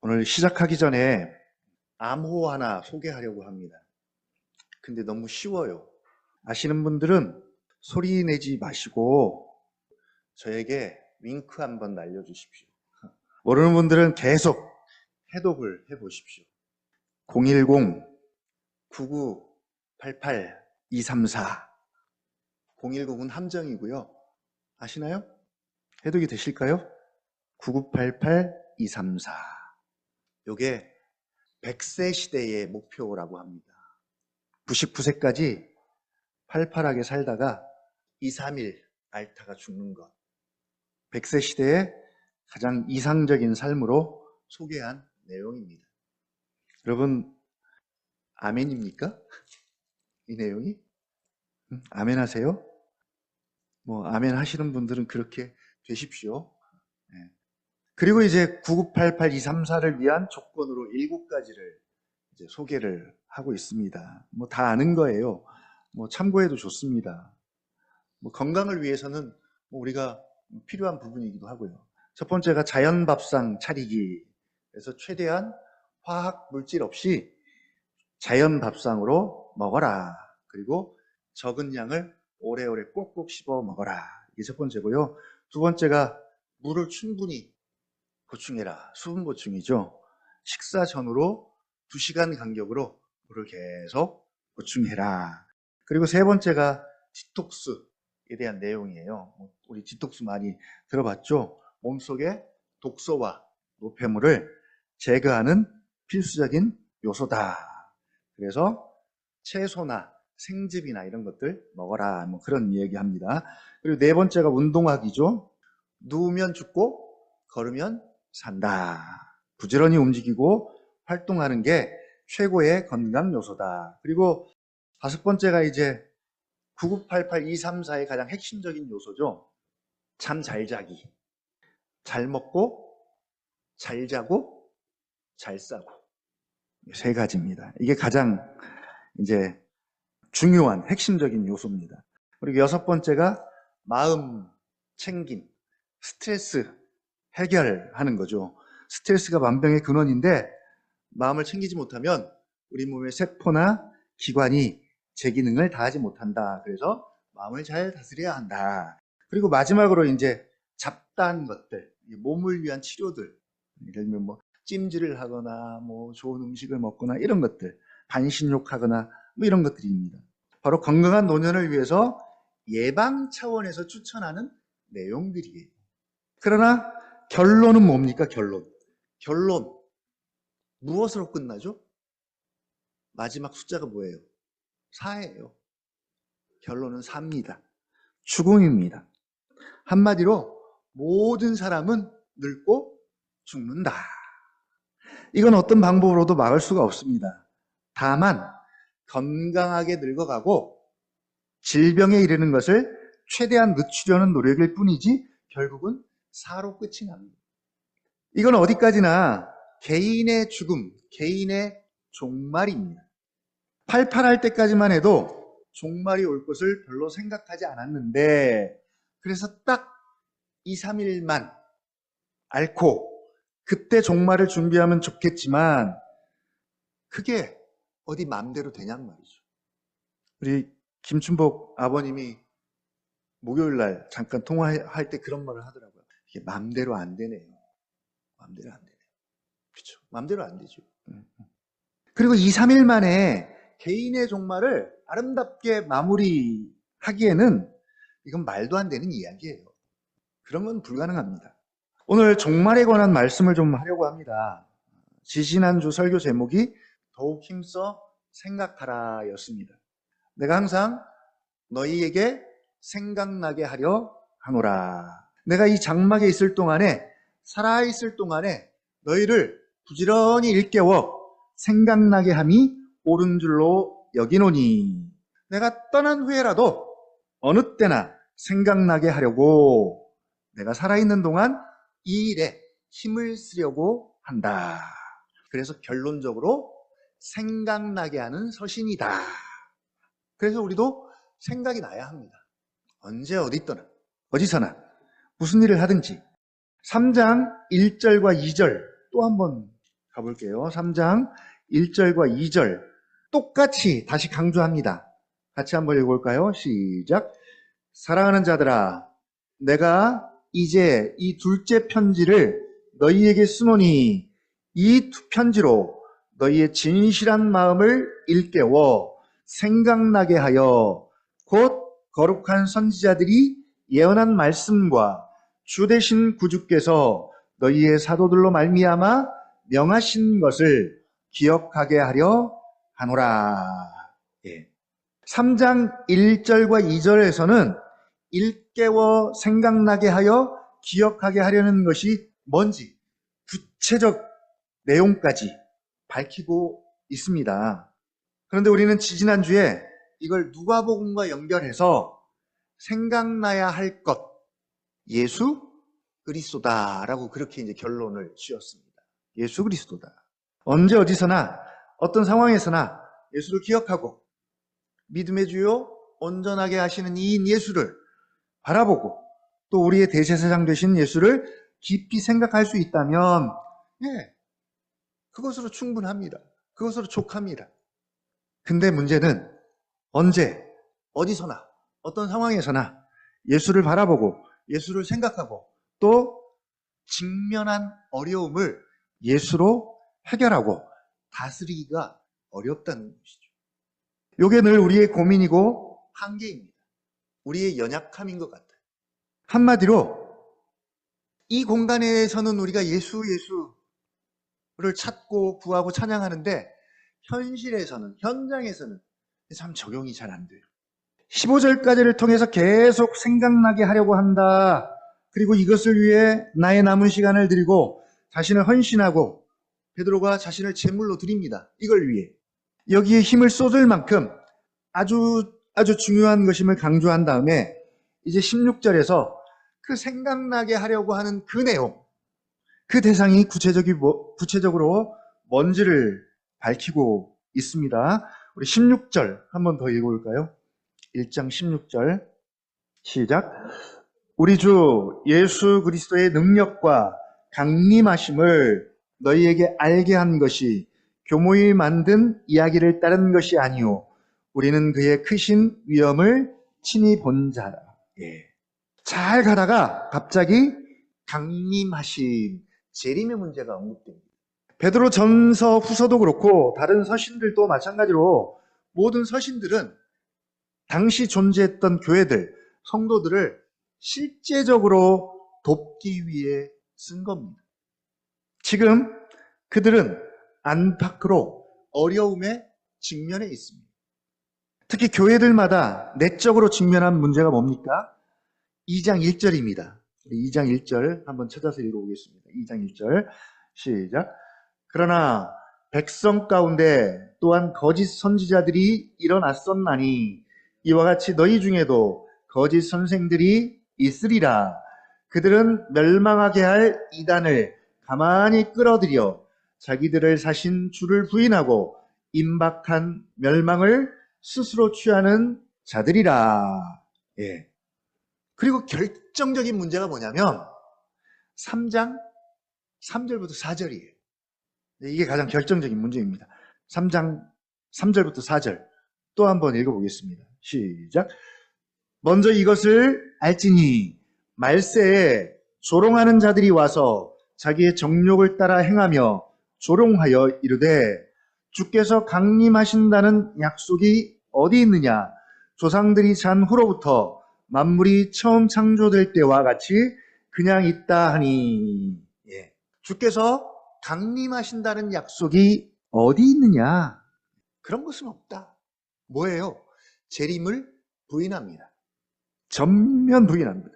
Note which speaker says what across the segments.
Speaker 1: 오늘 시작하기 전에 암호 하나 소개하려고 합니다. 근데 너무 쉬워요. 아시는 분들은 소리 내지 마시고 저에게 윙크 한번 날려주십시오. 모르는 분들은 계속 해독을 해보십시오. 010-9988-234 010은 함정이고요. 아시나요? 해독이 되실까요? 9988-234 요게 100세 시대의 목표라고 합니다. 99세까지 팔팔하게 살다가 2, 3일 앓다가 죽는 것. 100세 시대의 가장 이상적인 삶으로 소개한 내용입니다. 여러분, 아멘입니까? 이 내용이? 아멘 하세요? 아멘 하시는 분들은 그렇게 되십시오. 네. 그리고 이제 9988-234를 위한 조건으로 7가지를 이제 소개를 하고 있습니다. 다 아는 거예요. 참고해도 좋습니다. 건강을 위해서는 우리가 필요한 부분이기도 하고요. 첫 번째가 자연 밥상 차리기. 그래서 최대한 화학 물질 없이 자연 밥상으로 먹어라. 그리고 적은 양을 오래오래 꼭꼭 씹어 먹어라. 이게 첫 번째고요. 두 번째가 물을 충분히 보충해라. 수분 보충이죠. 식사 전후로 2시간 간격으로 물을 계속 보충해라. 그리고 세 번째가 디톡스에 대한 내용이에요. 우리 디톡스 많이 들어봤죠? 몸속에 독소와 노폐물을 제거하는 필수적인 요소다. 그래서 채소나 생즙이나 이런 것들 먹어라. 그런 이야기합니다. 그리고 네 번째가 운동하기죠. 누우면 죽고 걸으면 산다. 부지런히 움직이고 활동하는 게 최고의 건강 요소다. 그리고 다섯 번째가 이제 9988-234의 가장 핵심적인 요소죠. 잠 잘 자기. 잘 먹고, 잘 자고, 잘 싸고. 세 가지입니다. 이게 가장 이제 중요한 핵심적인 요소입니다. 그리고 여섯 번째가 마음 챙김, 스트레스 해결하는 거죠. 스트레스가 만병의 근원인데 마음을 챙기지 못하면 우리 몸의 세포나 기관이 제 기능을 다하지 못한다. 그래서 마음을 잘 다스려야 한다. 그리고 마지막으로 이제 잡다한 것들, 몸을 위한 치료들, 예를 들면 찜질을 하거나 좋은 음식을 먹거나 이런 것들, 반신욕하거나 이런 것들입니다. 바로 건강한 노년을 위해서 예방 차원에서 추천하는 내용들이에요. 그러나 결론은 뭡니까? 결론. 무엇으로 끝나죠? 마지막 숫자가 뭐예요? 4예요. 결론은 4입니다. 죽음입니다. 한마디로 모든 사람은 늙고 죽는다. 이건 어떤 방법으로도 막을 수가 없습니다. 다만 건강하게 늙어가고 질병에 이르는 것을 최대한 늦추려는 노력일 뿐이지 결국은 4로 끝이 납니다. 이건 어디까지나 개인의 죽음, 개인의 종말입니다. 팔팔할 때까지만 해도 종말이 올 것을 별로 생각하지 않았는데 그래서 딱 2, 3일만 앓고 그때 종말을 준비하면 좋겠지만 그게 어디 마음대로 되냔 말이죠. 우리 김춘복 아버님이 목요일 날 잠깐 통화할 때 그런 말을 하더라고요. 이게 마음대로 안 되네요. 마음대로 안 되네요. 그렇죠. 마음대로 안 되죠. 그리고 2, 3일 만에 개인의 종말을 아름답게 마무리하기에는 이건 말도 안 되는 이야기예요. 그런 건 불가능합니다. 오늘 종말에 관한 말씀을 좀 하려고 합니다. 지지난주 설교 제목이 더욱 힘써 생각하라 였습니다. 내가 항상 너희에게 생각나게 하려 하노라. 내가 이 장막에 있을 동안에 살아있을 동안에 너희를 부지런히 일깨워 생각나게 함이 옳은 줄로 여기노니 내가 떠난 후에라도 어느 때나 생각나게 하려고 내가 살아있는 동안 이 일에 힘을 쓰려고 한다. 그래서 결론적으로 생각나게 하는 서신이다. 그래서 우리도 생각이 나야 합니다. 언제 어디 있더나 어디서나 무슨 일을 하든지 3장 1절과 2절 또 한번 가볼게요. 3장 1절과 2절 똑같이 다시 강조합니다. 같이 한번 읽어볼까요? 시작. 사랑하는 자들아, 내가 이제 이 둘째 편지를 너희에게 쓰노니 이 두 편지로 너희의 진실한 마음을 일깨워 생각나게 하여 곧 거룩한 선지자들이 예언한 말씀과 주 되신 구주께서 너희의 사도들로 말미암아 명하신 것을 기억하게 하려 하노라. 예. 3장 1절과 2절에서는 일깨워 생각나게 하여 기억하게 하려는 것이 뭔지 구체적 내용까지 밝히고 있습니다. 그런데 우리는 지지난주에 이걸 누가복음과 연결해서 생각나야 할 것, 예수 그리스도다라고 그렇게 이제 결론을 지었습니다. 예수 그리스도다. 언제 어디서나 어떤 상황에서나 예수를 기억하고 믿음의 주요 온전하게 하시는 이인 예수를 바라보고 또 우리의 대제사장 되신 예수를 깊이 생각할 수 있다면 그것으로 충분합니다. 그것으로 족합니다. 근데 문제는 언제 어디서나 어떤 상황에서나 예수를 바라보고 예수를 생각하고 또 직면한 어려움을 예수로 해결하고 다스리기가 어렵다는 것이죠. 이게 늘 우리의 고민이고 한계입니다. 우리의 연약함인 것 같아요. 한마디로 이 공간에서는 우리가 예수를 찾고 구하고 찬양하는데 현실에서는, 현장에서는 참 적용이 잘 안 돼요. 15절까지를 통해서 계속 생각나게 하려고 한다. 그리고 이것을 위해 나의 남은 시간을 드리고 자신을 헌신하고 베드로가 자신을 제물로 드립니다. 이걸 위해. 여기에 힘을 쏟을 만큼 아주 중요한 것임을 강조한 다음에 이제 16절에서 그 생각나게 하려고 하는 그 내용, 그 대상이 구체적으로 뭔지를 밝히고 있습니다. 우리 16절 한번 더 읽어볼까요? 1장 16절 시작. 우리 주 예수 그리스도의 능력과 강림하심을 너희에게 알게 한 것이 교모이 만든 이야기를 따른 것이 아니오. 우리는 그의 크신 위엄을 친히 본 자라. 잘 가다가 갑자기 강림하심, 재림의 문제가 언급됩니다. 베드로 전서 후서도 그렇고 다른 서신들도 마찬가지로 모든 서신들은 당시 존재했던 교회들, 성도들을 실제적으로 돕기 위해 쓴 겁니다. 지금 그들은 안팎으로 어려움에 직면해 있습니다. 특히 교회들마다 내적으로 직면한 문제가 뭡니까? 2장 1절입니다. 2장 1절 한번 찾아서 읽어보겠습니다. 2장 1절 시작. 그러나 백성 가운데 또한 거짓 선지자들이 일어났었나니 이와 같이 너희 중에도 거짓 선생들이 있으리라. 그들은 멸망하게 할 이단을 가만히 끌어들여 자기들을 사신 주를 부인하고 임박한 멸망을 스스로 취하는 자들이라. 그리고 결정적인 문제가 뭐냐면 3장 3절부터 4절이에요. 이게 가장 결정적인 문제입니다. 3장 3절부터 4절 또 한번 읽어보겠습니다. 시작. 먼저 이것을 알지니 말세에 조롱하는 자들이 와서 자기의 정욕을 따라 행하며 조롱하여 이르되 주께서 강림하신다는 약속이 어디 있느냐? 조상들이 잔 후로부터 만물이 처음 창조될 때와 같이 그냥 있다 하니. 주께서 강림하신다는 약속이 어디 있느냐? 그런 것은 없다. 뭐예요? 재림을 부인합니다. 전면 부인합니다.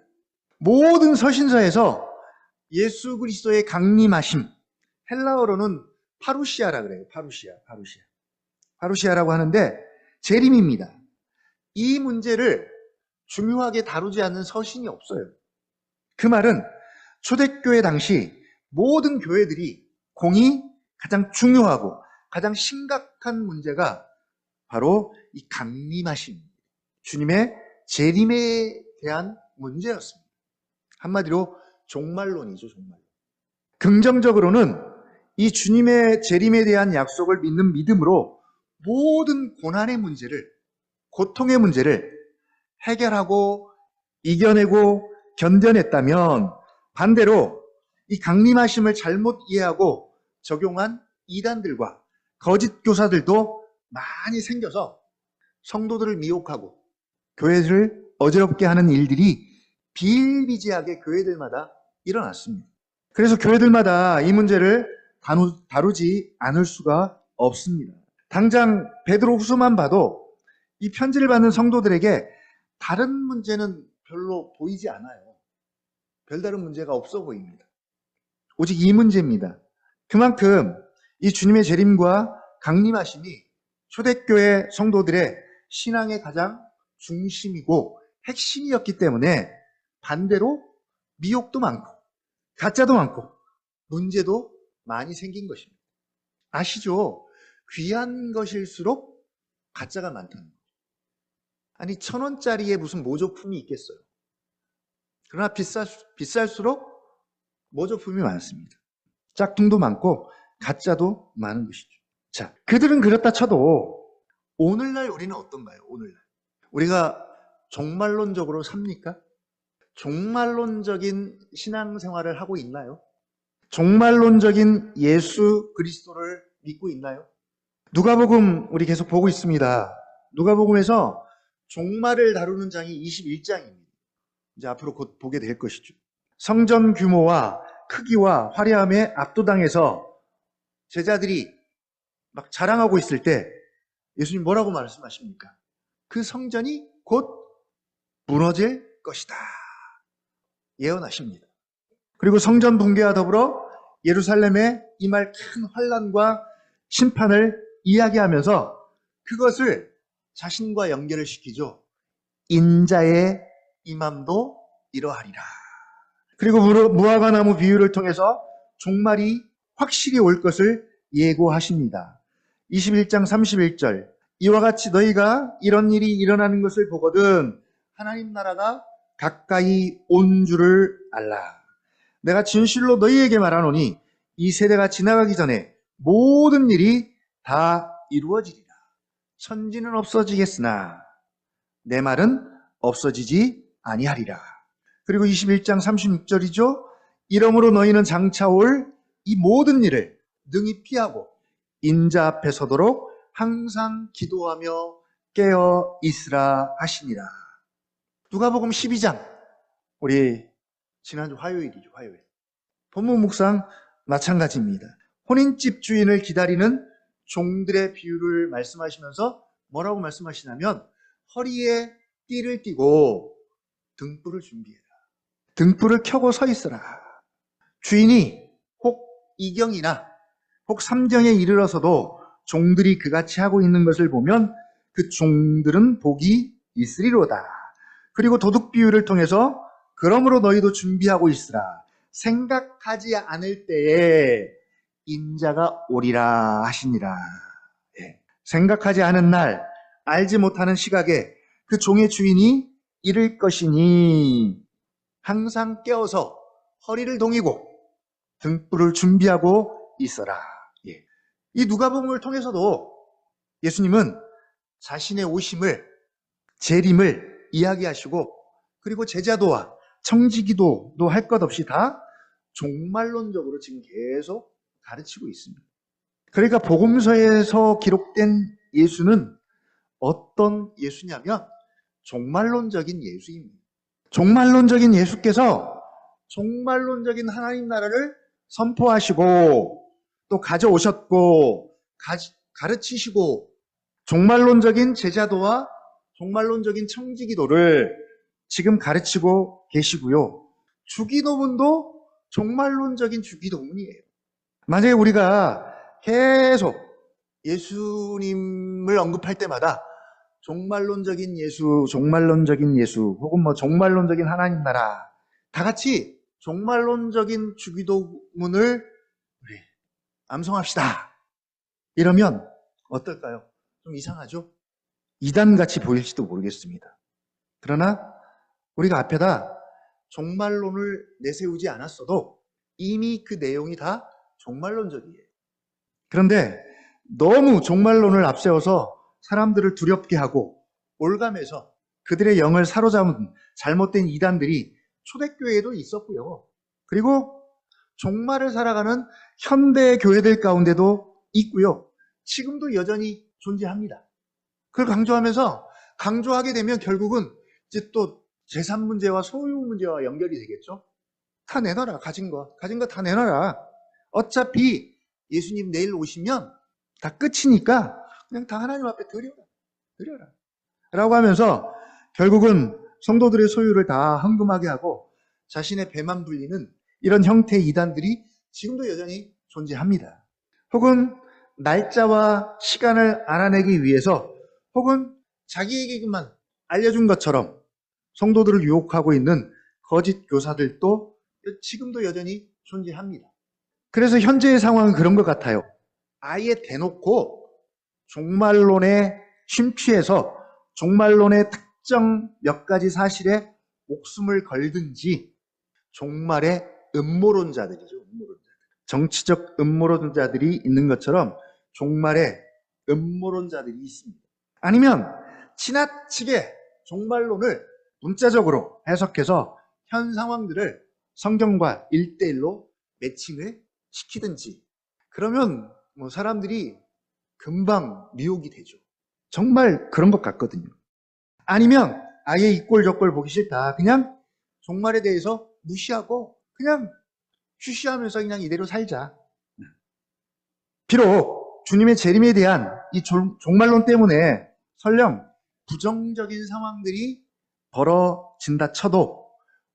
Speaker 1: 모든 서신서에서 예수 그리스도의 강림하심, 헬라어로는 파루시아라 그래요. 파루시아라고 하는데 재림입니다. 이 문제를 중요하게 다루지 않는 서신이 없어요. 그 말은 초대교회 당시 모든 교회들이 공이 가장 중요하고 가장 심각한 문제가 바로 이 강림하심, 주님의 재림에 대한 문제였습니다. 한마디로 종말론이죠, 종말론. 긍정적으로는 이 주님의 재림에 대한 약속을 믿는 믿음으로 모든 고난의 문제를, 고통의 문제를 해결하고 이겨내고 견뎌냈다면, 반대로 이 강림하심을 잘못 이해하고 적용한 이단들과 거짓 교사들도 많이 생겨서 성도들을 미혹하고 교회를 어지럽게 하는 일들이 비일비재하게 교회들마다 일어났습니다. 그래서 교회들마다 이 문제를 다루지 않을 수가 없습니다. 당장 베드로 후서만 봐도 이 편지를 받는 성도들에게 다른 문제는 별로 보이지 않아요. 별다른 문제가 없어 보입니다. 오직 이 문제입니다. 그만큼 이 주님의 재림과 강림하심이 초대교회 성도들의 신앙의 가장 중심이고 핵심이었기 때문에 반대로 미혹도 많고 가짜도 많고 문제도 많이 생긴 것입니다. 아시죠? 귀한 것일수록 가짜가 많다는 거죠. 아니 1,000원짜리에 무슨 모조품이 있겠어요? 그러나 비쌀수록 모조품이 많습니다. 짝퉁도 많고 가짜도 많은 것이죠. 자, 그들은 그렇다 쳐도 오늘날 우리는 어떤가요? 오늘날 우리가 종말론적으로 삽니까? 종말론적인 신앙생활을 하고 있나요? 종말론적인 예수 그리스도를 믿고 있나요? 누가복음 우리 계속 보고 있습니다. 누가복음에서 종말을 다루는 장이 21장입니다. 이제 앞으로 곧 보게 될 것이죠. 성전 규모와 크기와 화려함에 압도당해서 제자들이 막 자랑하고 있을 때 예수님 뭐라고 말씀하십니까? 그 성전이 곧 무너질 것이다. 예언하십니다. 그리고 성전 붕괴와 더불어 예루살렘에 임할 큰 환난과 심판을 이야기하면서 그것을 자신과 연결을 시키죠. 인자의 임함도 이러하리라. 그리고 무화과나무 비유를 통해서 종말이 확실히 올 것을 예고하십니다. 21장 31절 이와 같이 너희가 이런 일이 일어나는 것을 보거든 하나님 나라가 가까이 온 줄을 알라. 내가 진실로 너희에게 말하노니 이 세대가 지나가기 전에 모든 일이 다 이루어지리라. 천지는 없어지겠으나 내 말은 없어지지 아니하리라. 그리고 21장 36절이죠. 이러므로 너희는 장차 올 이 모든 일을 능히 피하고 인자 앞에 서도록 항상 기도하며 깨어 있으라 하시니라. 누가복음 12장 우리 지난주 화요일이죠. 화요일 본문 묵상 마찬가지입니다. 혼인집 주인을 기다리는 종들의 비유를 말씀하시면서 뭐라고 말씀하시냐면 허리에 띠를 띠고 등불을 준비해라. 등불을 켜고 서 있어라. 주인이 혹 2경이나 혹 3경에 이르러서도 종들이 그같이 하고 있는 것을 보면 그 종들은 복이 있으리로다. 그리고 도둑 비유를 통해서 그러므로 너희도 준비하고 있으라. 생각하지 않을 때에 인자가 오리라 하시니라. 생각하지 않은 날, 알지 못하는 시각에 그 종의 주인이 이를 것이니 항상 깨어서 허리를 동이고 등불을 준비하고 있어라. 이 누가복음을 통해서도 예수님은 자신의 오심을, 재림을 이야기하시고 그리고 제자도와 청지기도도 할 것 없이 다 종말론적으로 지금 계속 가르치고 있습니다. 그러니까 복음서에서 기록된 예수는 어떤 예수냐면 종말론적인 예수입니다. 종말론적인 예수께서 종말론적인 하나님 나라를 선포하시고 또 가져오셨고 가르치시고 종말론적인 제자도와 종말론적인 청지기도를 지금 가르치고 계시고요. 주기도문도 종말론적인 주기도문이에요. 만약에 우리가 계속 예수님을 언급할 때마다 종말론적인 예수, 종말론적인 예수, 혹은 종말론적인 하나님 나라, 다 같이 종말론적인 주기도문을 우리 암송합시다. 이러면 어떨까요? 좀 이상하죠? 이단같이 보일지도 모르겠습니다. 그러나 우리가 앞에다 종말론을 내세우지 않았어도 이미 그 내용이 다 종말론적이에요. 그런데 너무 종말론을 앞세워서 사람들을 두렵게 하고 올감해서 그들의 영을 사로잡은 잘못된 이단들이 초대교회에도 있었고요. 그리고 종말을 살아가는 현대 교회들 가운데도 있고요. 지금도 여전히 존재합니다. 그걸 강조하게 되면 결국은 이제 또 재산 문제와 소유 문제와 연결이 되겠죠. 다 내놔라. 가진 거 다 내놔라. 어차피 예수님 내일 오시면 다 끝이니까 그냥 다 하나님 앞에 드려라. 라고 하면서 결국은 성도들의 소유를 다 헌금하게 하고 자신의 배만 불리는 이런 형태의 이단들이 지금도 여전히 존재합니다. 혹은 날짜와 시간을 알아내기 위해서 혹은 자기에게만 알려준 것처럼 성도들을 유혹하고 있는 거짓 교사들도 지금도 여전히 존재합니다. 그래서 현재의 상황은 그런 것 같아요. 아예 대놓고 종말론에 심취해서 종말론의 특정 몇 가지 사실에 목숨을 걸든지 종말의 음모론자들이죠. 정치적 음모론자들이 있는 것처럼 종말의 음모론자들이 있습니다. 아니면 지나치게 종말론을 문자적으로 해석해서 현 상황들을 성경과 1:1로 매칭을 시키든지 그러면 사람들이 금방 미혹이 되죠. 정말 그런 것 같거든요. 아니면 아예 이꼴저꼴 보기 싫다. 그냥 종말에 대해서 무시하고 그냥 쉬쉬하면서 그냥 이대로 살자. 비록 주님의 재림에 대한 이 종말론 때문에 설령 부정적인 상황들이 벌어진다 쳐도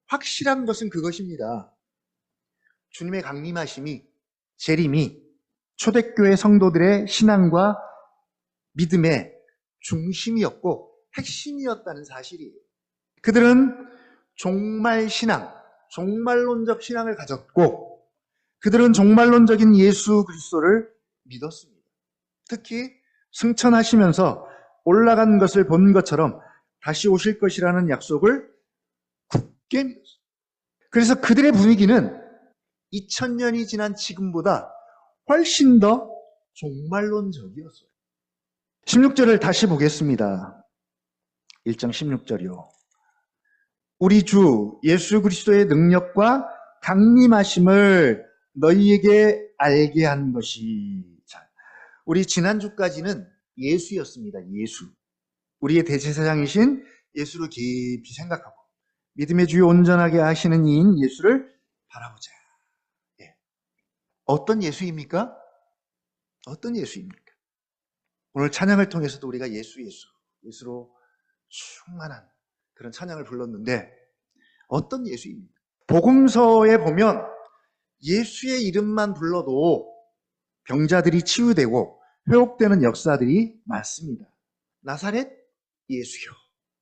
Speaker 1: 확실한 것은 그것입니다. 주님의 강림하심이, 재림이 초대교회 성도들의 신앙과 믿음의 중심이었고 핵심이었다는 사실이에요. 그들은 종말신앙, 종말론적 신앙을 가졌고 그들은 종말론적인 예수 그리스도를 믿었습니다. 특히 승천하시면서 올라간 것을 본 것처럼 다시 오실 것이라는 약속을 굳게 믿었어요. 그래서 그들의 분위기는 2000년이 지난 지금보다 훨씬 더 종말론적이었어요. 16절을 다시 보겠습니다. 1장 16절이요. 우리 주 예수 그리스도의 능력과 강림하심을 너희에게 알게 한 것이. 우리 지난주까지는 예수였습니다. 예수. 우리의 대제사장이신 예수를 깊이 생각하고 믿음의 주요 온전하게 하시는 이인 예수를 바라보자. 예. 어떤 예수입니까? 어떤 예수입니까? 오늘 찬양을 통해서도 우리가 예수로 충만한 그런 찬양을 불렀는데 어떤 예수입니까? 복음서에 보면 예수의 이름만 불러도 병자들이 치유되고 회복되는 역사들이 많습니다. 나사렛 예수여,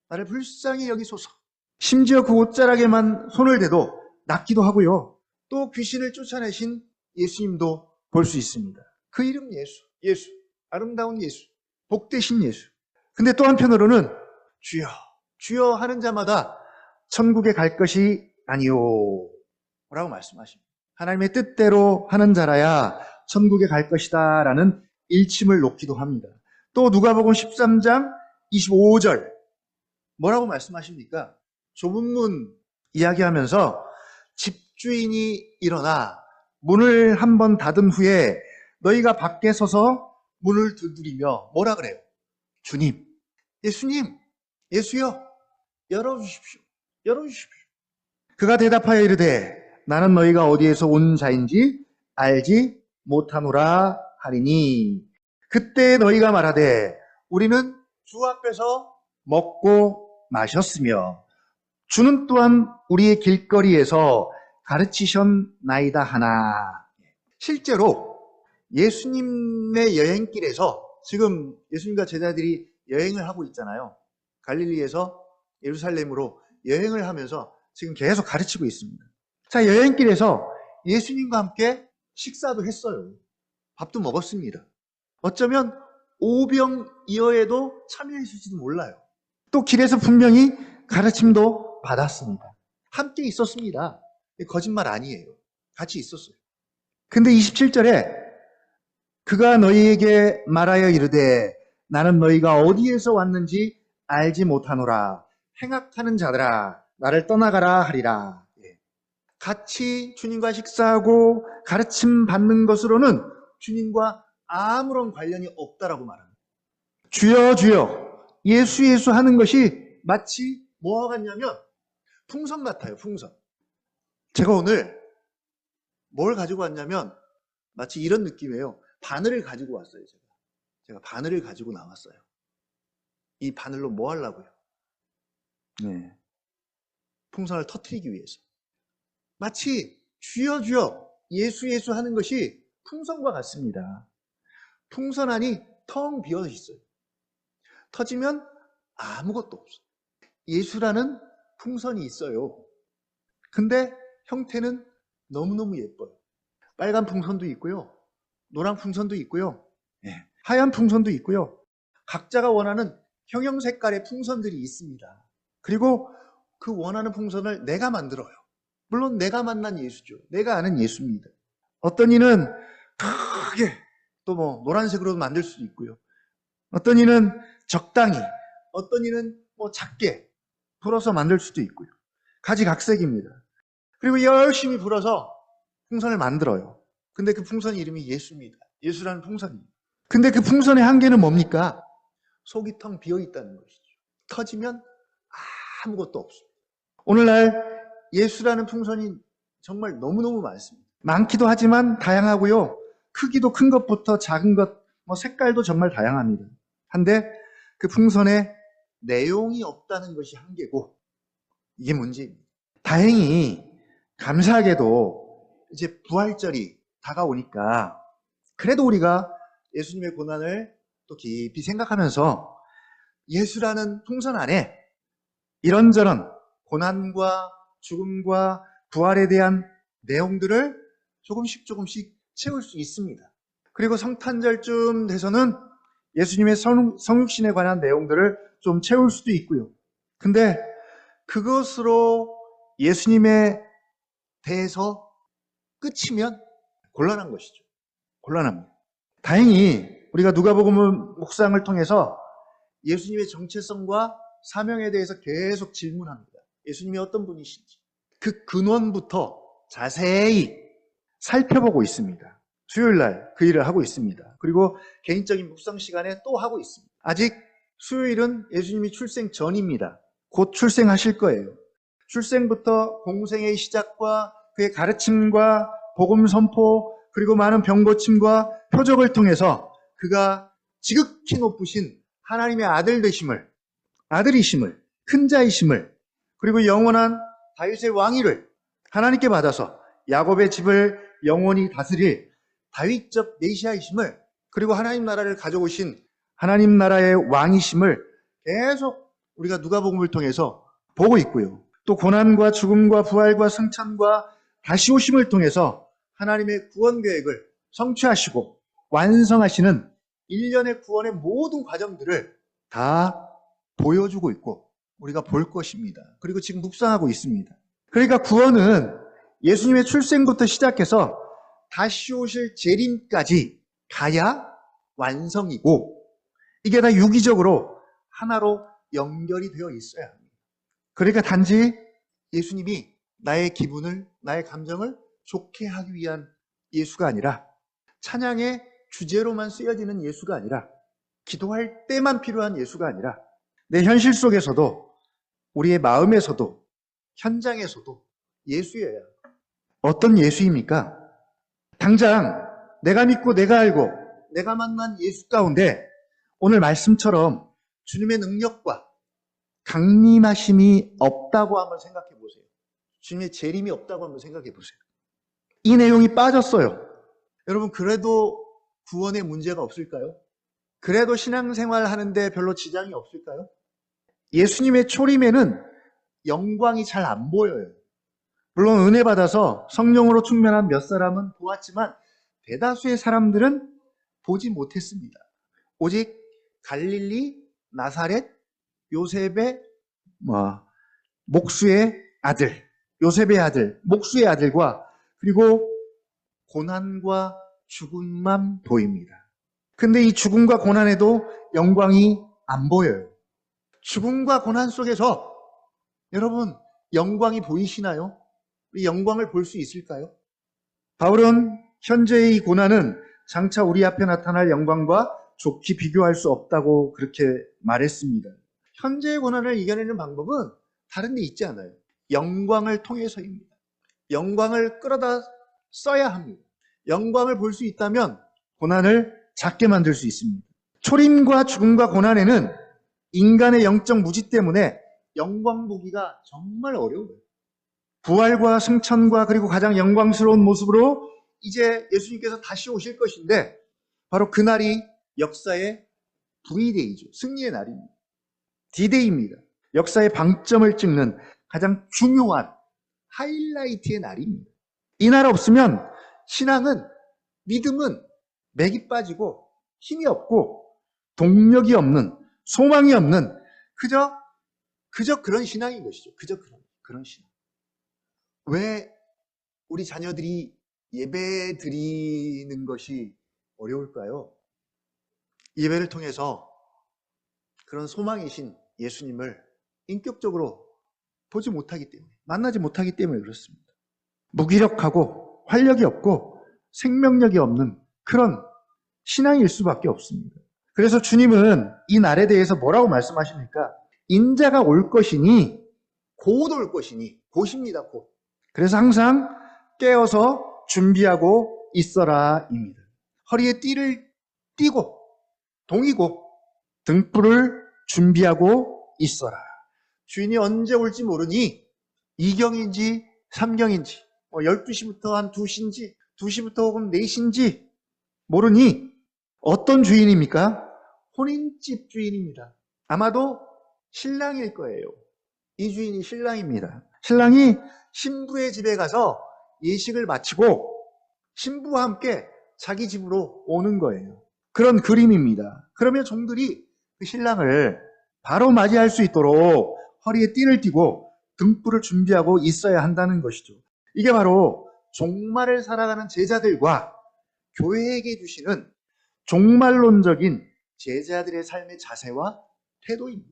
Speaker 1: 나를 불쌍히 여기소서. 심지어 그 옷자락에만 손을 대도 낫기도 하고요. 또 귀신을 쫓아내신 예수님도 볼 수 있습니다. 그 이름 예수, 아름다운 예수, 복되신 예수. 근데 또 한편으로는 주여 하는 자마다 천국에 갈 것이 아니요 라고 말씀하십니다. 하나님의 뜻대로 하는 자라야 천국에 갈 것이다 라는 일침을 놓기도 합니다. 또 누가복음 13장 25절 뭐라고 말씀하십니까? 좁은 문 이야기하면서 집주인이 일어나 문을 한번 닫은 후에 너희가 밖에 서서 문을 두드리며 뭐라 그래요? 주님, 예수님, 예수여, 열어주십시오. 그가 대답하여 이르되 나는 너희가 어디에서 온 자인지 알지 못하노라 하리니 그때 너희가 말하되 우리는 주 앞에서 먹고 마셨으며 주는 또한 우리의 길거리에서 가르치셨나이다 하나. 실제로 예수님의 여행길에서 지금 예수님과 제자들이 여행을 하고 있잖아요. 갈릴리에서 예루살렘으로 여행을 하면서 지금 계속 가르치고 있습니다. 자, 여행길에서 예수님과 함께 식사도 했어요. 밥도 먹었습니다. 어쩌면 오병이어에도 참여했을지도 몰라요. 또 길에서 분명히 가르침도 받았습니다. 함께 있었습니다. 거짓말 아니에요. 같이 있었어요. 근데 27절에 그가 너희에게 말하여 이르되 나는 너희가 어디에서 왔는지 알지 못하노라. 행악하는 자들아 나를 떠나가라 하리라. 같이 주님과 식사하고 가르침 받는 것으로는 주님과 아무런 관련이 없다라고 말합니다. 주여 주여 예수 예수 하는 것이 마치 뭐와 같냐면 풍선 같아요. 풍선. 제가 오늘 뭘 가지고 왔냐면 마치 이런 느낌이에요. 바늘을 가지고 왔어요. 제가 바늘을 가지고 나왔어요. 이 바늘로 뭐 하려고요? 네. 풍선을 터뜨리기 위해서. 마치 주여 주여 예수 예수 하는 것이 풍선과 같습니다. 풍선 안이 텅 비어 있어요. 터지면 아무것도 없어요. 예수라는 풍선이 있어요. 근데 형태는 너무너무 예뻐요. 빨간 풍선도 있고요. 노란 풍선도 있고요. 하얀 풍선도 있고요. 각자가 원하는 형형 색깔의 풍선들이 있습니다. 그리고 그 원하는 풍선을 내가 만들어요. 물론 내가 만난 예수죠. 내가 아는 예수입니다. 어떤 이는 크게 또 뭐 노란색으로 만들 수도 있고요. 어떤 이는 적당히, 어떤 이는 뭐 작게 불어서 만들 수도 있고요. 가지각색입니다. 그리고 열심히 불어서 풍선을 만들어요. 근데 그 풍선 이름이 예수입니다. 예수라는 풍선이에요. 근데 그 풍선의 한계는 뭡니까? 속이 텅 비어 있다는 것이죠. 터지면 아무것도 없습니다. 오늘날 예수라는 풍선이 정말 너무너무 많습니다. 많기도 하지만 다양하고요. 크기도 큰 것부터 작은 것, 뭐 색깔도 정말 다양합니다. 한데 그 풍선에 내용이 없다는 것이 한계고 이게 문제입니다. 다행히 감사하게도 이제 부활절이 다가오니까 그래도 우리가 예수님의 고난을 또 깊이 생각하면서 예수라는 풍선 안에 이런저런 고난과 죽음과 부활에 대한 내용들을 조금씩 채울 수 있습니다. 그리고 성탄절쯤 돼서는 예수님의 성육신에 관한 내용들을 좀 채울 수도 있고요. 근데 그것으로 예수님에 대해서 끝이면 곤란한 것이죠. 곤란합니다. 다행히 우리가 누가복음 묵상을 통해서 예수님의 정체성과 사명에 대해서 계속 질문합니다. 예수님이 어떤 분이신지 그 근원부터 자세히 살펴보고 있습니다. 수요일날 그 일을 하고 있습니다. 그리고 개인적인 묵상 시간에 또 하고 있습니다. 아직 수요일은 예수님이 출생 전입니다. 곧 출생하실 거예요. 출생부터 공생의 시작과 그의 가르침과 복음 선포 그리고 많은 병고침과 표적을 통해서 그가 지극히 높으신 하나님의 아들 되심을, 아들이심을, 큰 자이심을 그리고 영원한 다윗의 왕위를 하나님께 받아서 야곱의 집을 영원히 다스릴 다윗적 메시아이심을 그리고 하나님 나라를 가져오신 하나님 나라의 왕이심을 계속 우리가 누가복음을 통해서 보고 있고요. 또 고난과 죽음과 부활과 승천과 다시 오심을 통해서 하나님의 구원 계획을 성취하시고 완성하시는 일련의 구원의 모든 과정들을 다 보여주고 있고 우리가 볼 것입니다. 그리고 지금 묵상하고 있습니다. 그러니까 구원은 예수님의 출생부터 시작해서 다시 오실 재림까지 가야 완성이고 이게 다 유기적으로 하나로 연결이 되어 있어야 합니다. 그러니까 단지 예수님이 나의 기분을, 나의 감정을 좋게 하기 위한 예수가 아니라 찬양의 주제로만 쓰여지는 예수가 아니라 기도할 때만 필요한 예수가 아니라 내 현실 속에서도 우리의 마음에서도 현장에서도 예수여야. 어떤 예수입니까? 당장 내가 믿고 내가 알고 내가 만난 예수 가운데 오늘 말씀처럼 주님의 능력과 강림하심이 없다고 한번 생각해 보세요. 주님의 재림이 없다고 한번 생각해 보세요. 이 내용이 빠졌어요. 여러분 그래도 구원에 문제가 없을까요? 그래도 신앙생활 하는데 별로 지장이 없을까요? 예수님의 초림에는 영광이 잘 안 보여요. 물론 은혜 받아서 성령으로 충만한 몇 사람은 보았지만 대다수의 사람들은 보지 못했습니다. 오직 갈릴리, 나사렛, 요셉의 목수의 아들, 요셉의 아들, 목수의 아들과 그리고 고난과 죽음만 보입니다. 근데 이 죽음과 고난에도 영광이 안 보여요. 죽음과 고난 속에서 여러분 영광이 보이시나요? 이 영광을 볼 수 있을까요? 바울은 현재의 이 고난은 장차 우리 앞에 나타날 영광과 좋게 비교할 수 없다고 그렇게 말했습니다. 현재의 고난을 이겨내는 방법은 다른 데 있지 않아요. 영광을 통해서입니다. 영광을 끌어다 써야 합니다. 영광을 볼 수 있다면 고난을 작게 만들 수 있습니다. 초림과 죽음과 고난에는 인간의 영적 무지 때문에 영광 보기가 정말 어려워요. 부활과 승천과 그리고 가장 영광스러운 모습으로 이제 예수님께서 다시 오실 것인데 바로 그날이 역사의 V데이죠. 승리의 날입니다. D-Day입니다. 역사의 방점을 찍는 가장 중요한 하이라이트의 날입니다. 이 날 없으면 신앙은, 믿음은 맥이 빠지고 힘이 없고 동력이 없는, 소망이 없는 그저 그런 신앙인 것이죠. 그저 그런 신앙. 왜 우리 자녀들이 예배 드리는 것이 어려울까요? 예배를 통해서 그런 소망이신 예수님을 인격적으로 보지 못하기 때문에, 만나지 못하기 때문에 그렇습니다. 무기력하고 활력이 없고 생명력이 없는 그런 신앙일 수밖에 없습니다. 그래서 주님은 이 날에 대해서 뭐라고 말씀하십니까? 인자가 올 것이니, 곧 올 것이니, 곧입니다, 곧. 그래서 항상 깨어서 준비하고 있어라입니다. 허리에 띠를 띠고 동이고 등불을 준비하고 있어라. 주인이 언제 올지 모르니 2경인지 3경인지 12시부터 한 2시인지 2시부터 혹은 4시인지 모르니 어떤 주인입니까? 혼인집 주인입니다. 아마도 신랑일 거예요. 이 주인이 신랑입니다. 신랑이 신부의 집에 가서 예식을 마치고 신부와 함께 자기 집으로 오는 거예요. 그런 그림입니다. 그러면 종들이 그 신랑을 바로 맞이할 수 있도록 허리에 띠를 띠고 등불을 준비하고 있어야 한다는 것이죠. 이게 바로 종말을 살아가는 제자들과 교회에게 주시는 종말론적인 제자들의 삶의 자세와 태도입니다.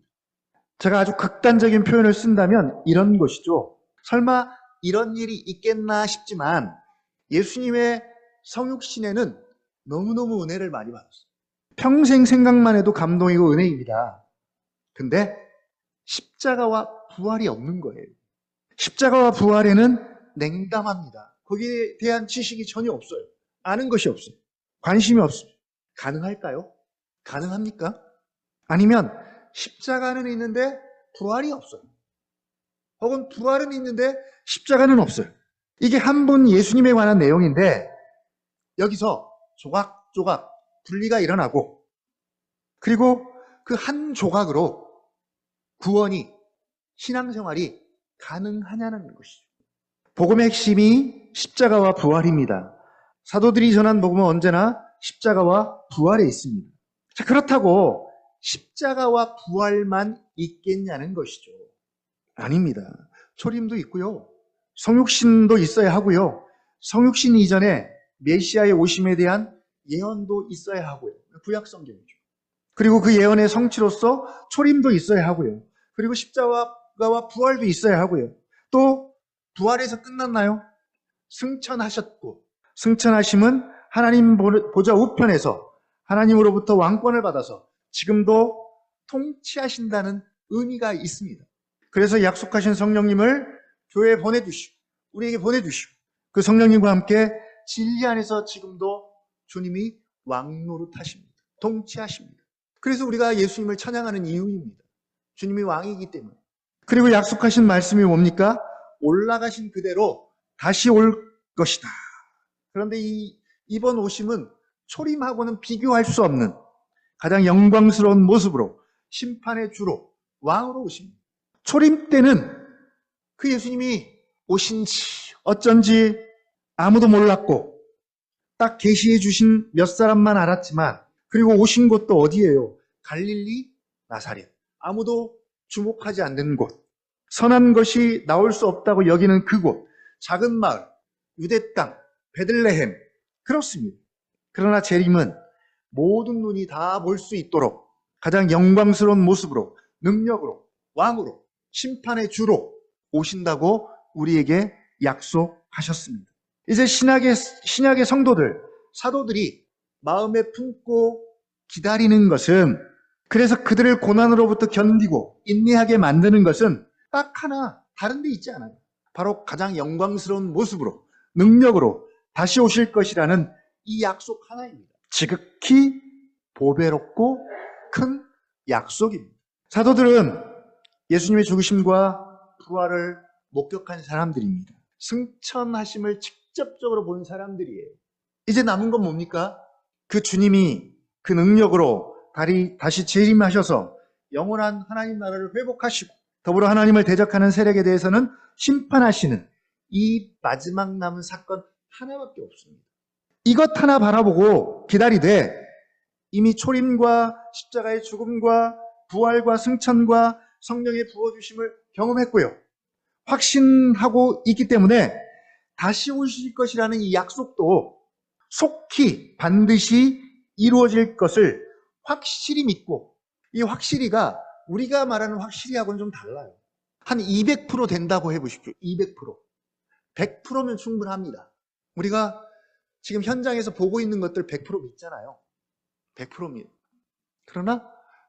Speaker 1: 제가 아주 극단적인 표현을 쓴다면 이런 것이죠. 설마 이런 일이 있겠나 싶지만 예수님의 성육신에는 너무너무 은혜를 많이 받았어요. 평생 생각만 해도 감동이고 은혜입니다. 근데 십자가와 부활이 없는 거예요. 십자가와 부활에는 냉담합니다. 거기에 대한 지식이 전혀 없어요. 아는 것이 없어요. 관심이 없어요. 가능할까요? 가능합니까? 아니면 십자가는 있는데 부활이 없어요. 혹은 부활은 있는데 십자가는 없어요. 이게 한 분 예수님에 관한 내용인데 여기서 조각조각 분리가 일어나고 그리고 그 한 조각으로 구원이, 신앙생활이 가능하냐는 것이죠. 복음의 핵심이 십자가와 부활입니다. 사도들이 전한 복음은 언제나 십자가와 부활에 있습니다. 자, 그렇다고 십자가와 부활만 있겠냐는 것이죠. 아닙니다. 초림도 있고요. 성육신도 있어야 하고요. 성육신 이전에 메시아의 오심에 대한 예언도 있어야 하고요. 구약 성경이죠. 그리고 그 예언의 성취로서 초림도 있어야 하고요. 그리고 십자가와 부활도 있어야 하고요. 또 부활에서 끝났나요? 승천하셨고, 승천하심은 하나님 보좌 우편에서 하나님으로부터 왕권을 받아서 지금도 통치하신다는 의미가 있습니다. 그래서 약속하신 성령님을 교회에 보내주시고 우리에게 보내주시고 그 성령님과 함께 진리 안에서 지금도 주님이 왕노릇하십니다. 통치하십니다. 그래서 우리가 예수님을 찬양하는 이유입니다. 주님이 왕이기 때문에. 그리고 약속하신 말씀이 뭡니까? 올라가신 그대로 다시 올 것이다. 그런데 이번 오심은 초림하고는 비교할 수 없는 가장 영광스러운 모습으로 심판의 주로 왕으로 오십니다. 초림 때는 그 예수님이 오신지 어쩐지 아무도 몰랐고 딱 계시해 주신 몇 사람만 알았지만 그리고 오신 곳도 어디예요? 갈릴리, 나사렛. 아무도 주목하지 않는 곳. 선한 것이 나올 수 없다고 여기는 그곳. 작은 마을, 유대 땅, 베들레헴, 그렇습니다. 그러나 재림은 모든 눈이 다 볼 수 있도록 가장 영광스러운 모습으로, 능력으로, 왕으로, 심판의 주로 오신다고 우리에게 약속하셨습니다. 이제 신약의 성도들, 사도들이 마음에 품고 기다리는 것은, 그래서 그들을 고난으로부터 견디고 인내하게 만드는 것은 딱 하나 다른 데 있지 않아요. 바로 가장 영광스러운 모습으로, 능력으로 다시 오실 것이라는 이 약속 하나입니다. 지극히 보배롭고 큰 약속입니다. 사도들은 예수님의 죽으심과 부활을 목격한 사람들입니다. 승천하심을 직접적으로 본 사람들이에요. 이제 남은 건 뭡니까? 그 주님이 그 능력으로 다시 재림하셔서 영원한 하나님 나라를 회복하시고 더불어 하나님을 대적하는 세력에 대해서는 심판하시는 이 마지막 남은 사건 하나밖에 없습니다. 이것 하나 바라보고 기다리되 이미 초림과 십자가의 죽음과 부활과 승천과 성령의 부어주심을 경험했고요. 확신하고 있기 때문에 다시 오실 것이라는 이 약속도 속히 반드시 이루어질 것을 확실히 믿고, 이 확실히가 우리가 말하는 확실히하고는 좀 달라요. 한 200% 된다고 해보십시오. 200%. 100%면 충분합니다. 우리가 지금 현장에서 보고 있는 것들 100% 믿잖아요. 100%입니다. 그러나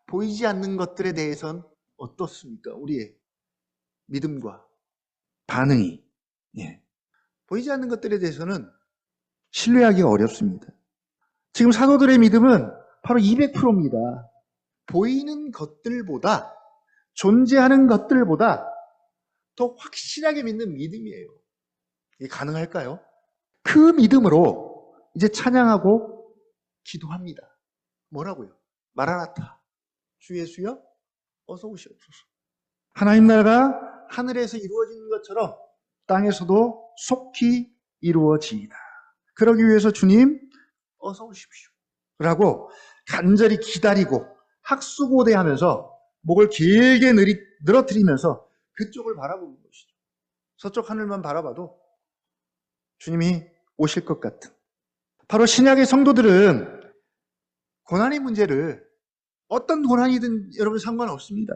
Speaker 1: 보이지 않는 것들에 대해서는 어떻습니까? 우리의 믿음과 반응이. 보이지 않는 것들에 대해서는 신뢰하기가 어렵습니다. 지금 사도들의 믿음은 바로 200%입니다. 보이는 것들보다, 존재하는 것들보다 더 확실하게 믿는 믿음이에요. 이게 가능할까요? 그 믿음으로 이제 찬양하고 기도합니다. 뭐라고요? 마라나타, 주 예수여 어서 오시옵소서. 하나님 나라가 하늘에서 이루어지는 것처럼 땅에서도 속히 이루어지이다. 그러기 위해서 주님 어서 오십시오 라고 간절히 기다리고 학수고대하면서 목을 길게 늘어뜨리면서 그쪽을 바라보는 것이죠. 서쪽 하늘만 바라봐도 주님이 오실 것 같은. 바로 신약의 성도들은 고난의 문제를, 어떤 고난이든 여러분 상관없습니다.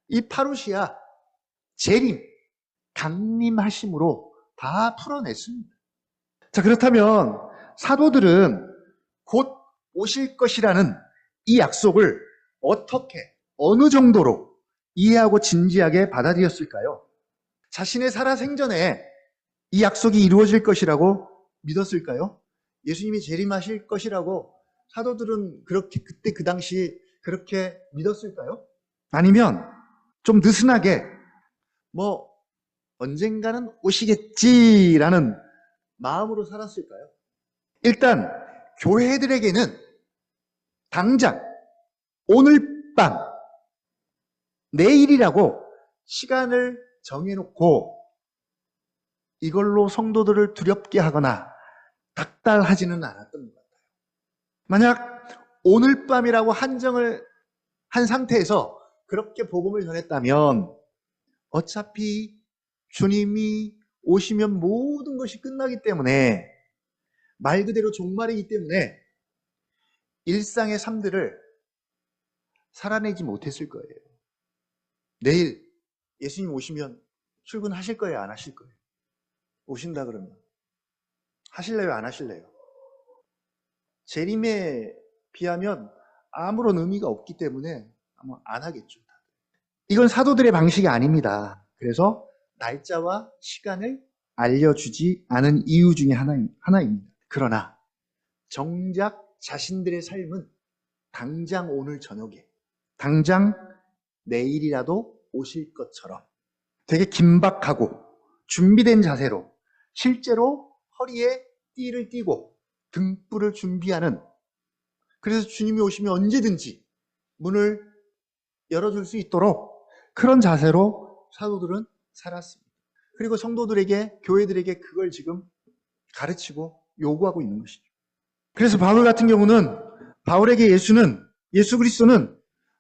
Speaker 1: 이 파루시아, 재림, 강림하심으로 다 풀어냈습니다. 자, 그렇다면 사도들은 곧 오실 것이라는 이 약속을 어떻게, 어느 정도로 이해하고 진지하게 받아들였을까요? 자신의 살아생전에 이 약속이 이루어질 것이라고 믿었을까요? 예수님이 재림하실 것이라고 사도들은 그렇게 그때 그 당시 그렇게 믿었을까요? 아니면 좀 느슨하게 언젠가는 오시겠지라는 마음으로 살았을까요? 일단 교회들에게는 당장 오늘 밤, 내일이라고 시간을 정해놓고 이걸로 성도들을 두렵게 하거나 닥달하지는 않았던 것 같아요. 만약 오늘 밤이라고 한정을 한 상태에서 그렇게 복음을 전했다면 어차피 주님이 오시면 모든 것이 끝나기 때문에, 말 그대로 종말이기 때문에 일상의 삶들을 살아내지 못했을 거예요. 내일 예수님 오시면 출근하실 거예요? 안 하실 거예요? 오신다 그러면 하실래요? 안 하실래요? 재림에 비하면 아무런 의미가 없기 때문에 아마 안 하겠죠. 이건 사도들의 방식이 아닙니다. 그래서 날짜와 시간을 알려주지 않은 이유 중에 하나입니다. 그러나 정작 자신들의 삶은 당장 오늘 저녁에, 당장 내일이라도 오실 것처럼 되게 긴박하고 준비된 자세로, 실제로 허리에 띠를 띠고 등불을 준비하는, 그래서 주님이 오시면 언제든지 문을 열어줄 수 있도록 그런 자세로 사도들은 살았습니다. 그리고 성도들에게, 교회들에게 그걸 지금 가르치고 요구하고 있는 것이죠. 그래서 바울 같은 경우는, 바울에게 예수 그리스도는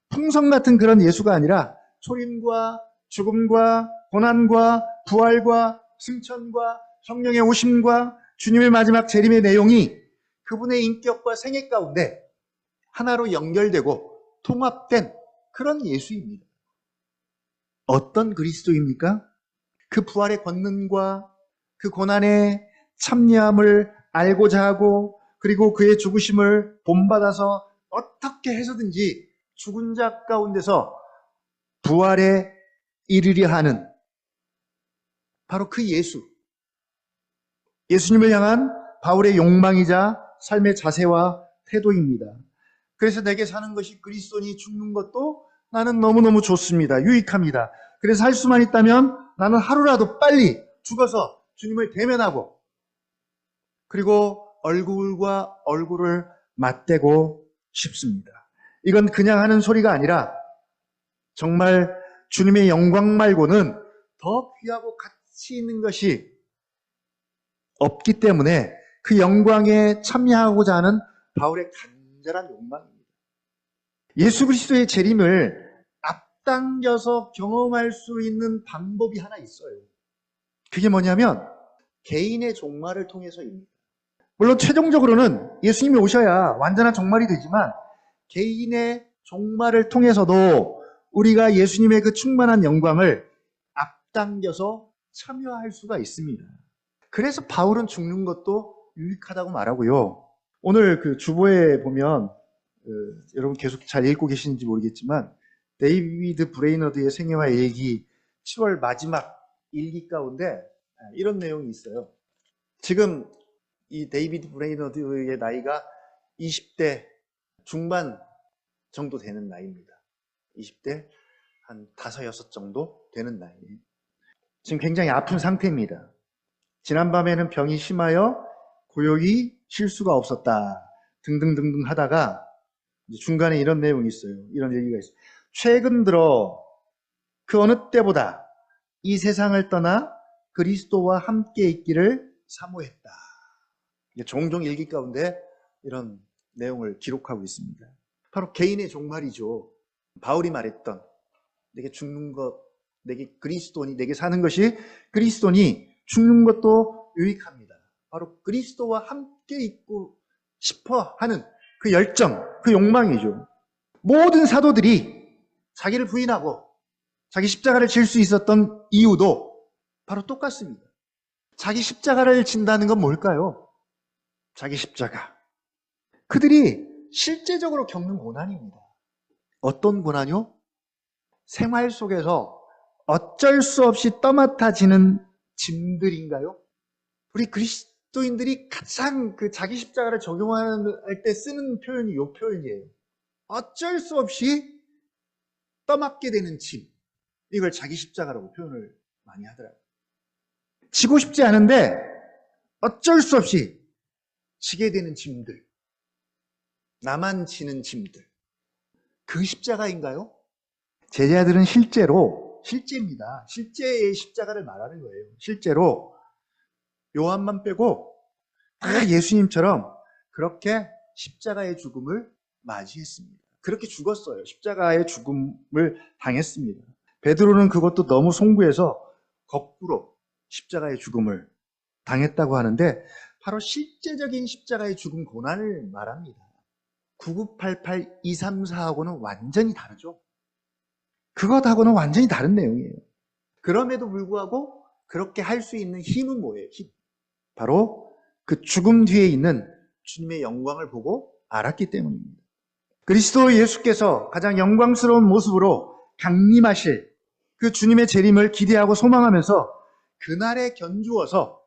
Speaker 1: 풍선 같은 그런 예수가 아니라 초림과 죽음과 고난과 부활과 승천과 성령의 오심과 주님의 마지막 재림의 내용이 그분의 인격과 생애 가운데 하나로 연결되고 통합된 그런 예수입니다. 어떤 그리스도입니까? 그 부활의 권능과 그 고난의 참여함을 알고자 하고 그리고 그의 죽으심을 본받아서 어떻게 해서든지 죽은 자 가운데서 부활에 이르려 하는 바로 그 예수님을 향한 바울의 욕망이자 삶의 자세와 태도입니다. 그래서 내게 사는 것이 그리스도니 죽는 것도 나는 너무너무 좋습니다. 유익합니다. 그래서 할 수만 있다면 나는 하루라도 빨리 죽어서 주님을 대면하고 그리고 얼굴과 얼굴을 맞대고 싶습니다. 이건 그냥 하는 소리가 아니라 정말 주님의 영광 말고는 더 귀하고 가치 있는 것이 없기 때문에 그 영광에 참여하고자 하는 바울의 간절한 욕망입니다. 예수 그리스도의 재림을 앞당겨서 경험할 수 있는 방법이 하나 있어요. 그게 뭐냐면 개인의 종말을 통해서입니다. 물론 최종적으로는 예수님이 오셔야 완전한 종말이 되지만 개인의 종말을 통해서도 우리가 예수님의 그 충만한 영광을 앞당겨서 참여할 수가 있습니다. 그래서 바울은 죽는 것도 유익하다고 말하고요. 오늘 그 주보에 보면 여러분 계속 잘 읽고 계시는지 모르겠지만 데이비드 브레이너드의 생애와 얘기 7월 마지막 일기 가운데 이런 내용이 있어요. 지금 이 데이비드 브레이너드의 나이가 20대 중반 정도 되는 나이입니다. 20대 한 5, 6 정도 되는 나이에요. 지금 굉장히 아픈 상태입니다. 지난밤에는 병이 심하여 고요히 쉴 수가 없었다. 등등등등 하다가 중간에 이런 내용이 있어요. 이런 얘기가 있어요. 최근 들어 그 어느 때보다 이 세상을 떠나 그리스도와 함께 있기를 사모했다. 종종 일기 가운데 이런 내용을 기록하고 있습니다. 바로 개인의 종말이죠. 바울이 말했던 내게 죽는 것, 내게 그리스도니, 내게 사는 것이 그리스도니 죽는 것도 유익합니다. 바로 그리스도와 함께 있고 싶어 하는 그 열정, 그 욕망이죠. 모든 사도들이 자기를 부인하고 자기 십자가를 질 수 있었던 이유도 바로 똑같습니다. 자기 십자가를 진다는 건 뭘까요? 자기 십자가. 그들이 실제적으로 겪는 고난입니다. 어떤 고난이요? 생활 속에서 어쩔 수 없이 떠맡아지는 짐들인가요? 우리 그리스도인들이 가장 그 자기 십자가를 적용할 때 쓰는 표현이 이 표현이에요. 어쩔 수 없이 떠맡게 되는 짐. 이걸 자기 십자가라고 표현을 많이 하더라고요. 지고 싶지 않은데 어쩔 수 없이 지게 되는 짐들. 나만 지는 짐들. 그 십자가인가요? 제자들은 실제입니다. 실제의 십자가를 말하는 거예요. 실제로 요한만 빼고 다 예수님처럼 그렇게 십자가의 죽음을 맞이했습니다. 그렇게 죽었어요. 십자가의 죽음을 당했습니다. 베드로는 그것도 너무 송구해서 거꾸로 십자가의 죽음을 당했다고 하는데 바로 실제적인 십자가의 죽음 고난을 말합니다. 9988, 234하고는 완전히 다르죠. 그것하고는 완전히 다른 내용이에요. 그럼에도 불구하고 그렇게 할 수 있는 힘은 뭐예요? 힘. 바로 그 죽음 뒤에 있는 주님의 영광을 보고 알았기 때문입니다. 그리스도 예수께서 가장 영광스러운 모습으로 강림하실 그 주님의 재림을 기대하고 소망하면서 그날에 견주어서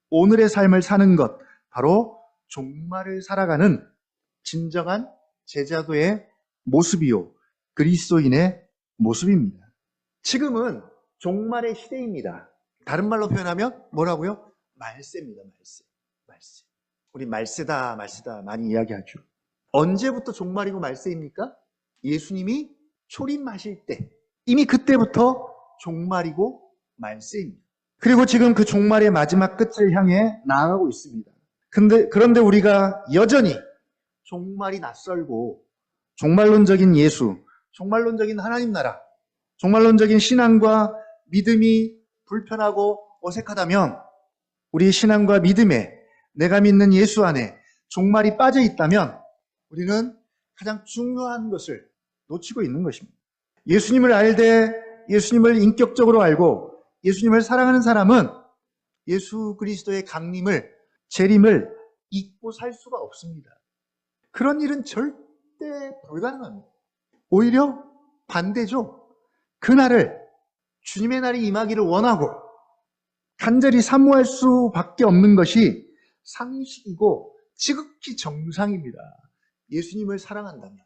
Speaker 1: 오늘의 삶을 사는 것, 바로 종말을 살아가는 진정한 제자도의 모습이요, 그리스도인의 모습입니다. 지금은 종말의 시대입니다. 다른 말로 표현하면 뭐라고요? 말세입니다. 말세. 우리 말세다 많이 이야기하죠. 언제부터 종말이고 말세입니까? 예수님이 초림하실 때, 이미 그때부터 종말이고 말세입니다. 그리고 지금 그 종말의 마지막 끝을 향해 나아가고 있습니다. 그런데 우리가 여전히 종말이 낯설고 종말론적인 예수, 종말론적인 하나님 나라, 종말론적인 신앙과 믿음이 불편하고 어색하다면 우리 신앙과 믿음에 내가 믿는 예수 안에 종말이 빠져 있다면 우리는 가장 중요한 것을 놓치고 있는 것입니다. 예수님을 알되 예수님을 인격적으로 알고 예수님을 사랑하는 사람은 예수 그리스도의 강림을, 재림을 잊고 살 수가 없습니다. 그런 일은 절대 불가능합니다. 오히려 반대죠. 그날을, 주님의 날이 임하기를 원하고 간절히 사모할 수밖에 없는 것이 상식이고 지극히 정상입니다. 예수님을 사랑한다면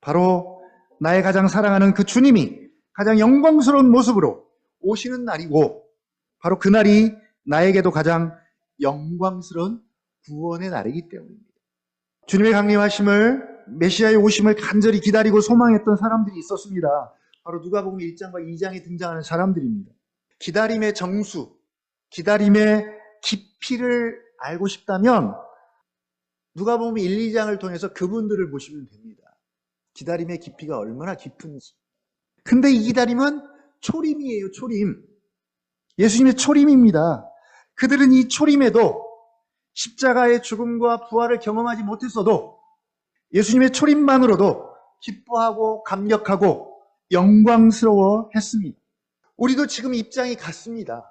Speaker 1: 바로 나의 가장 사랑하는 그 주님이 가장 영광스러운 모습으로 오시는 날이고 바로 그날이 나에게도 가장 영광스러운 구원의 날이기 때문입니다. 주님의 강림하심을, 메시아의 오심을 간절히 기다리고 소망했던 사람들이 있었습니다. 바로 누가복음 1장과 2장에 등장하는 사람들입니다. 기다림의 정수, 기다림의 깊이를 알고 싶다면 누가복음 1, 2장을 통해서 그분들을 보시면 됩니다. 기다림의 깊이가 얼마나 깊은지. 근데 이 기다림은 초림이에요, 초림. 예수님의 초림입니다. 그들은 이 초림에도 십자가의 죽음과 부활을 경험하지 못했어도 예수님의 초림만으로도 기뻐하고 감격하고 영광스러워 했습니다. 우리도 지금 입장이 같습니다.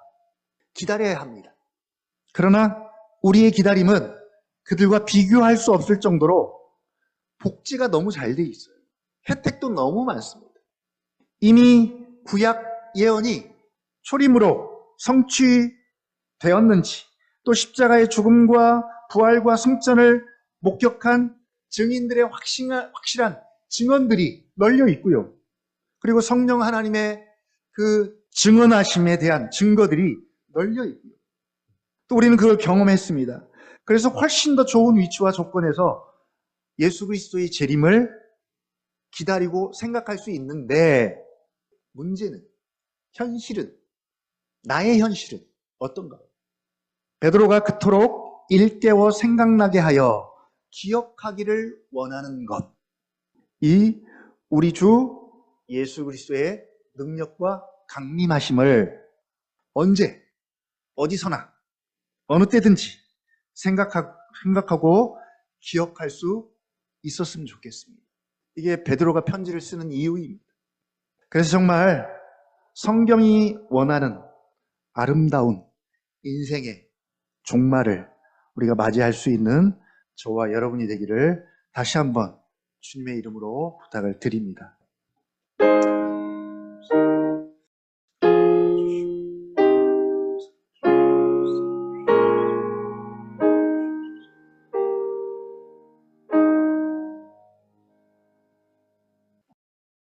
Speaker 1: 기다려야 합니다. 그러나 우리의 기다림은 그들과 비교할 수 없을 정도로 복지가 너무 잘 돼 있어요. 혜택도 너무 많습니다. 이미 구약 예언이 초림으로 성취되었는지 또 십자가의 죽음과 부활과 승천을 목격한 증인들의 확실한 증언들이 널려 있고요. 그리고 성령 하나님의 그 증언하심에 대한 증거들이 널려 있고요. 또 우리는 그걸 경험했습니다. 그래서 훨씬 더 좋은 위치와 조건에서 예수 그리스도의 재림을 기다리고 생각할 수 있는데 문제는, 현실은, 나의 현실은 어떤가요? 베드로가 그토록 일깨워 생각나게 하여 기억하기를 원하는 것, 이 우리 주 예수 그리스도의 능력과 강림하심을 언제, 어디서나, 어느 때든지 생각하고 기억할 수 있었으면 좋겠습니다. 이게 베드로가 편지를 쓰는 이유입니다. 그래서 정말 성경이 원하는 아름다운 인생의 종말을 우리가 맞이할 수 있는 저와 여러분이 되기를 다시 한번 주님의 이름으로 부탁을 드립니다.